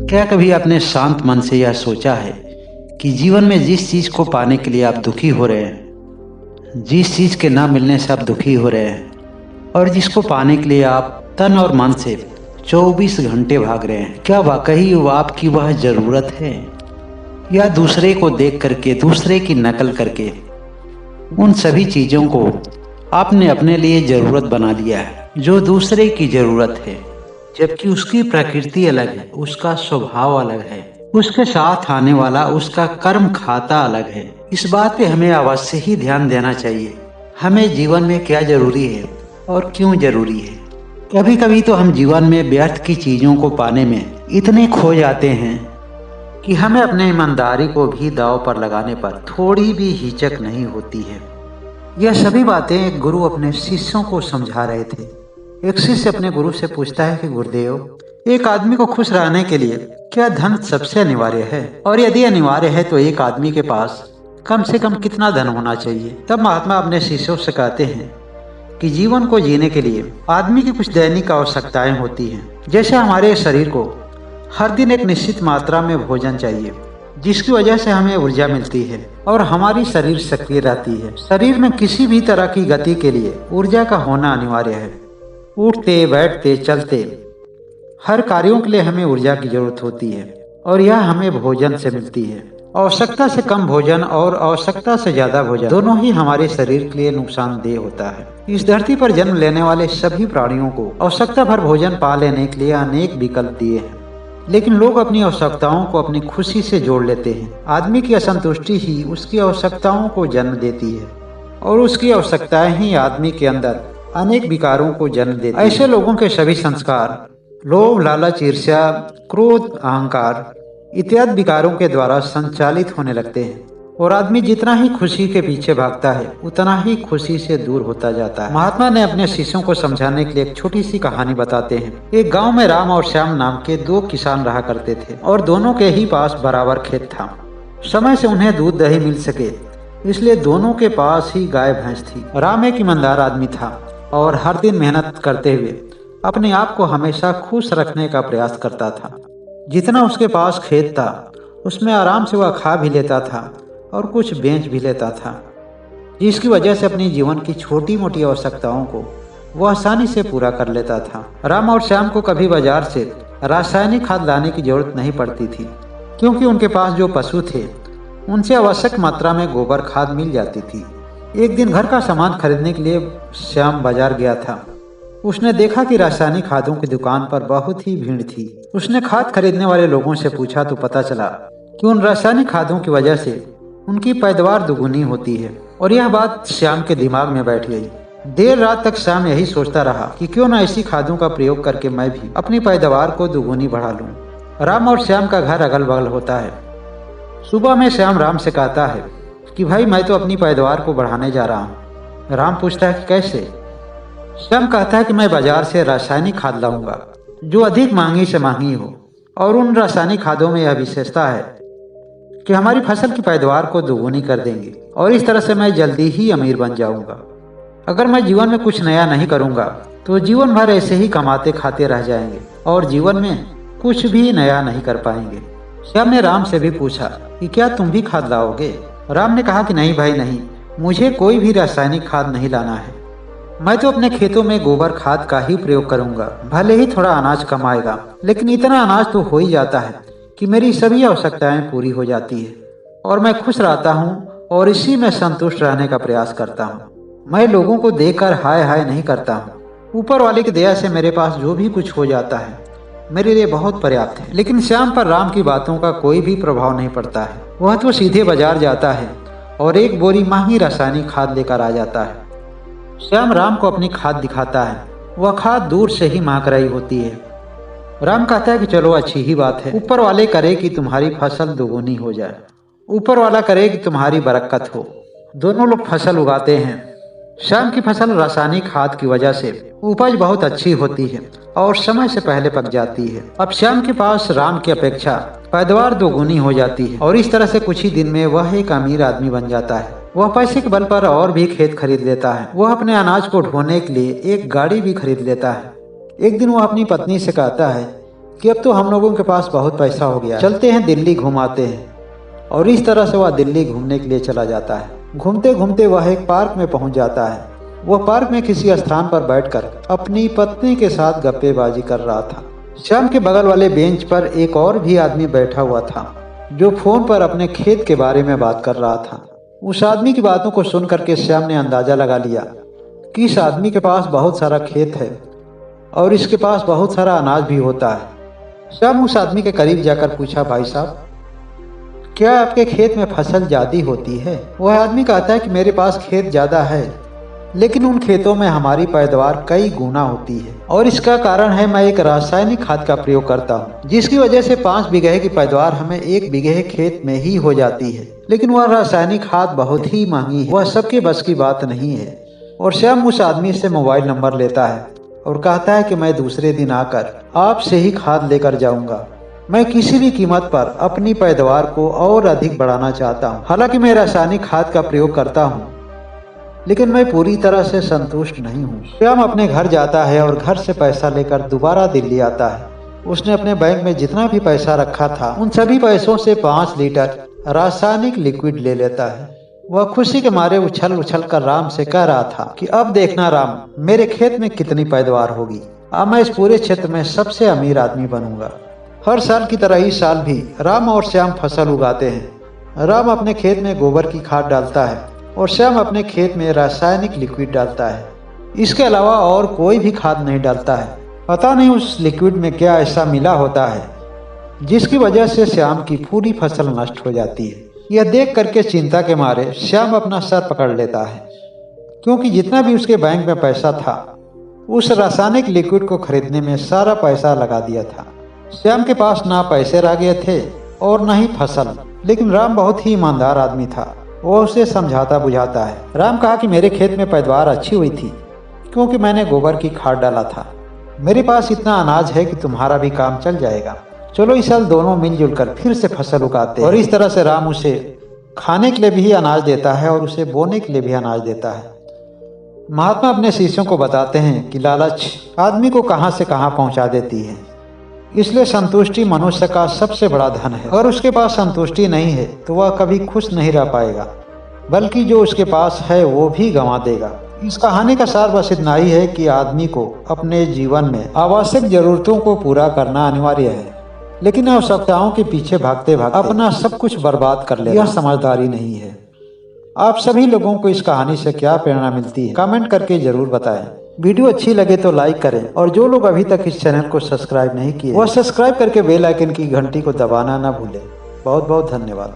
क्या कभी आपने शांत मन से यह सोचा है कि जीवन में जिस चीज़ को पाने के लिए आप दुखी हो रहे हैं, जिस चीज़ के ना मिलने से आप दुखी हो रहे हैं और जिसको पाने के लिए आप तन और मन से 24 घंटे भाग रहे हैं, क्या वाकई वो आपकी वह ज़रूरत है या दूसरे को देख करके, दूसरे की नकल करके उन सभी चीज़ों को आपने अपने लिए ज़रूरत बना लिया है जो दूसरे की ज़रूरत है, जबकि उसकी प्रकृति अलग है, उसका स्वभाव अलग है, उसके साथ आने वाला उसका कर्म खाता अलग है। इस बात पे हमें अवश्य ही ध्यान देना चाहिए, हमें जीवन में क्या जरूरी है और क्यों जरूरी है। कभी कभी तो हम जीवन में व्यर्थ की चीज़ों को पाने में इतने खो जाते हैं कि हमें अपने ईमानदारी को भी दांव पर लगाने पर थोड़ी भी हिचक नहीं होती है। यह सभी बातें एक गुरु अपने शिष्यों को समझा रहे थे। एक शिष्य अपने गुरु से पूछता है कि गुरुदेव, एक आदमी को खुश रहने के लिए क्या धन सबसे अनिवार्य है, और यदि अनिवार्य है तो एक आदमी के पास कम से कम कितना धन होना चाहिए। तब महात्मा अपने शिष्यों से कहते हैं कि जीवन को जीने के लिए आदमी की कुछ दैनिक आवश्यकताएं होती हैं। जैसे हमारे शरीर को हर दिन एक निश्चित मात्रा में भोजन चाहिए, जिसकी वजह से हमें ऊर्जा मिलती है और हमारी शरीर सक्रिय रहती है। शरीर में किसी भी तरह की गति के लिए ऊर्जा का होना अनिवार्य है। उठते बैठते चलते हर कार्यों के लिए हमें ऊर्जा की जरूरत होती है और यह हमें भोजन से मिलती है। आवश्यकता से कम भोजन और आवश्यकता से ज्यादा भोजन दोनों ही हमारे शरीर के लिए नुकसानदेह होता है। इस धरती पर जन्म लेने वाले सभी प्राणियों को आवश्यकता भर भोजन पा लेने के लिए अनेक विकल्प दिए हैं, लेकिन लोग अपनी आवश्यकताओं को अपनी खुशी से जोड़ लेते हैं। आदमी की असंतुष्टि ही उसकी आवश्यकताओं को जन्म देती है और उसकी आवश्यकताएं ही आदमी के अंदर अनेक विकारों को जन्म देती है। ऐसे लोगों के सभी संस्कार लोभ, लालच, ईर्ष्या, क्रोध, अहंकार इत्यादि विकारों के द्वारा संचालित होने लगते हैं और आदमी जितना ही खुशी के पीछे भागता है उतना ही खुशी से दूर होता जाता है। महात्मा ने अपने शिष्यों को समझाने के लिए एक छोटी सी कहानी बताते हैं। एक गांव में राम और श्याम नाम के दो किसान रहा करते थे और दोनों के ही पास बराबर खेत था। समय से उन्हें दूध दही मिल सके इसलिए दोनों के पास ही गाय भैंस थी। राम एक ईमानदार आदमी था और हर दिन मेहनत करते हुए अपने आप को हमेशा खुश रखने का प्रयास करता था। जितना उसके पास खेत था उसमें आराम से वह खा भी लेता था और कुछ बेच भी लेता था, जिसकी वजह से अपनी जीवन की छोटी मोटी आवश्यकताओं को वह आसानी से पूरा कर लेता था। राम और श्याम को कभी बाजार से रासायनिक खाद लाने की जरूरत नहीं पड़ती थी, क्योंकि उनके पास जो पशु थे उनसे आवश्यक मात्रा में गोबर खाद मिल जाती थी। एक दिन घर का सामान खरीदने के लिए श्याम बाजार गया था। उसने देखा कि रासायनिक खादों की दुकान पर बहुत ही भीड़ थी। उसने खाद खरीदने वाले लोगों से पूछा तो पता चला कि उन रासायनिक खादों की वजह से उनकी पैदावार दुगुनी होती है, और यह बात श्याम के दिमाग में बैठ गई। देर रात तक श्याम यही सोचता रहा कि क्यों न ऐसी खादों का प्रयोग करके मैं भी अपनी पैदावार को दुगुनी बढ़ा लूं। राम और श्याम का घर अगल बगल होता है। सुबह में श्याम राम से कहता है कि भाई, मैं तो अपनी पैदावार को बढ़ाने जा रहा हूँ। राम पूछता है कि कैसे? श्याम कहता है कि मैं बाजार से रासायनिक खाद लाऊंगा जो अधिक महंगी से महंगी हो, और उन रासायनिक खादों में यह विशेषता है कि हमारी फसल की पैदावार को दोगुनी कर देंगे और इस तरह से मैं जल्दी ही अमीर बन जाऊंगा। अगर मैं जीवन में कुछ नया नहीं करूंगा तो जीवन भर ऐसे ही कमाते खाते रह जाएंगे और जीवन में कुछ भी नया नहीं कर पाएंगे। श्याम ने राम से भी पूछा कि क्या तुम भी खाद लाओगे? राम ने कहा कि नहीं भाई नहीं, मुझे कोई भी रासायनिक खाद नहीं लाना है। मैं तो अपने खेतों में गोबर खाद का ही प्रयोग करूंगा। भले ही थोड़ा अनाज कम आएगा, लेकिन इतना अनाज तो हो ही जाता है कि मेरी सभी आवश्यकताएं पूरी हो जाती है और मैं खुश रहता हूँ और इसी में संतुष्ट रहने का प्रयास करता हूँ। मैं लोगों को देखकर हाय हाय नहीं करता हूँ। ऊपर वाले की दया से मेरे पास जो भी कुछ हो जाता है मेरे लिए बहुत पर्याप्त है। लेकिन श्याम पर राम की बातों का कोई भी प्रभाव नहीं पड़ता है। वह तो सीधे बाजार जाता है और एक बोरी महंगी रासायनिक खाद लेकर आ जाता है। श्याम राम को अपनी खाद दिखाता है। वह खाद दूर से ही महक रही होती है। राम कहता है कि चलो अच्छी ही बात है, ऊपर वाले करे कि तुम्हारी फसल दोगुनी हो जाए, ऊपर वाला करे कि तुम्हारी बरकत हो। दोनों लोग फसल उगाते हैं। श्याम की फसल रासायनिक खाद की वजह से उपज बहुत अच्छी होती है और समय से पहले पक जाती है। अब श्याम के पास राम की अपेक्षा पैदावार दोगुनी हो जाती है और इस तरह से कुछ ही दिन में वह एक अमीर आदमी बन जाता है। वह पैसे के बल पर और भी खेत खरीद लेता है। वह अपने अनाज को ढोने के लिए एक गाड़ी भी खरीद लेता है। एक दिन वह अपनी पत्नी से कहता है कि अब तो हम लोगों के पास बहुत पैसा हो गया, चलते हैं दिल्ली घुमाते हैं। और इस तरह से वह दिल्ली घूमने के लिए चला जाता है। घूमते घूमते वह एक पार्क में पहुंच जाता है। वह पार्क में किसी स्थान पर बैठकर अपनी पत्नी के साथ गप्पेबाजी कर रहा था। श्याम के बगल वाले बेंच पर एक और भी आदमी बैठा हुआ था, जो फोन पर अपने खेत के बारे में बात कर रहा था। उस आदमी की बातों को सुन करके श्याम ने अंदाजा लगा लिया कि इस आदमी के पास बहुत सारा खेत है और इसके पास बहुत सारा अनाज भी होता है। श्याम उस आदमी के करीब जाकर पूछा, भाई साहब, क्या आपके खेत में फसल ज्यादा होती है? वह आदमी कहता है कि मेरे पास खेत ज़्यादा है, लेकिन उन खेतों में हमारी पैदावार कई गुना होती है और इसका कारण है मैं एक रासायनिक खाद का प्रयोग करता हूँ, जिसकी वजह से 5 बीघे की पैदावार हमें 1 बीघे खेत में ही हो जाती है। लेकिन वह रासायनिक खाद बहुत ही महंगी है, वह सबके बस की बात नहीं है। और श्याम उस आदमी से मोबाइल नंबर लेता है और कहता है कि मैं दूसरे दिन आकर आपसे ही खाद लेकर जाऊंगा। मैं किसी भी कीमत पर अपनी पैदावार को और अधिक बढ़ाना चाहता हूँ। हालांकि मैं रासायनिक खाद का प्रयोग करता हूँ, लेकिन मैं पूरी तरह से संतुष्ट नहीं हूँ। श्याम अपने घर जाता है और घर से पैसा लेकर दोबारा दिल्ली आता है। उसने अपने बैंक में जितना भी पैसा रखा था, उन सभी पैसों से 5 लीटर रासायनिक लिक्विड ले लेता है। वह खुशी के मारे उछल उछल कर राम से कह रहा था कि अब देखना राम, मेरे खेत में कितनी पैदावार होगी। अब मैं इस पूरे क्षेत्र में सबसे अमीर आदमी बनूंगा। हर साल की तरह इस साल भी राम और श्याम फसल उगाते हैं। राम अपने खेत में गोबर की खाद डालता है और श्याम अपने खेत में रासायनिक लिक्विड डालता है। इसके अलावा और कोई भी खाद नहीं डालता है। पता नहीं उस लिक्विड में क्या ऐसा मिला होता है जिसकी वजह से श्याम की पूरी फसल नष्ट हो जाती है। यह देख करके चिंता के मारे श्याम अपना सर पकड़ लेता है, क्योंकि जितना भी उसके बैंक में पैसा था उस रासायनिक लिक्विड को खरीदने में सारा पैसा लगा दिया था। श्याम के पास ना पैसे रह गए थे और न ही फसल। लेकिन राम बहुत ही ईमानदार आदमी था, वो उसे समझाता बुझाता है। राम कहा कि मेरे खेत में पैदावार अच्छी हुई थी क्योंकि मैंने गोबर की खाद डाला था। मेरे पास इतना अनाज है कि तुम्हारा भी काम चल जाएगा। चलो इस साल दोनों मिलजुल कर फिर से फसल उगाते हैं। और इस तरह से राम उसे खाने के लिए भी अनाज देता है और उसे बोने के लिए भी अनाज देता है। महात्मा अपने शिष्यों को बताते हैं कि लालच आदमी को कहाँ से कहाँ पहुँचा देती है, इसलिए संतुष्टि मनुष्य का सबसे बड़ा धन है। अगर उसके पास संतुष्टि नहीं है तो वह कभी खुश नहीं रह पाएगा, बल्कि जो उसके पास है वो भी गंवा देगा। इस कहानी का सार बस इतना ही है कि आदमी को अपने जीवन में आवश्यक जरूरतों को पूरा करना अनिवार्य है, लेकिन आवश्यकताओं के पीछे भागते भागते अपना सब कुछ बर्बाद कर लेना, यह समझदारी नहीं है। आप सभी लोगों को इस कहानी से क्या प्रेरणा मिलती है, कमेंट करके जरूर बताएं। वीडियो अच्छी लगे तो लाइक करें और जो लोग अभी तक इस चैनल को सब्सक्राइब नहीं किए वह सब्सक्राइब करके बेल आइकन की घंटी को दबाना ना भूलें। बहुत बहुत धन्यवाद।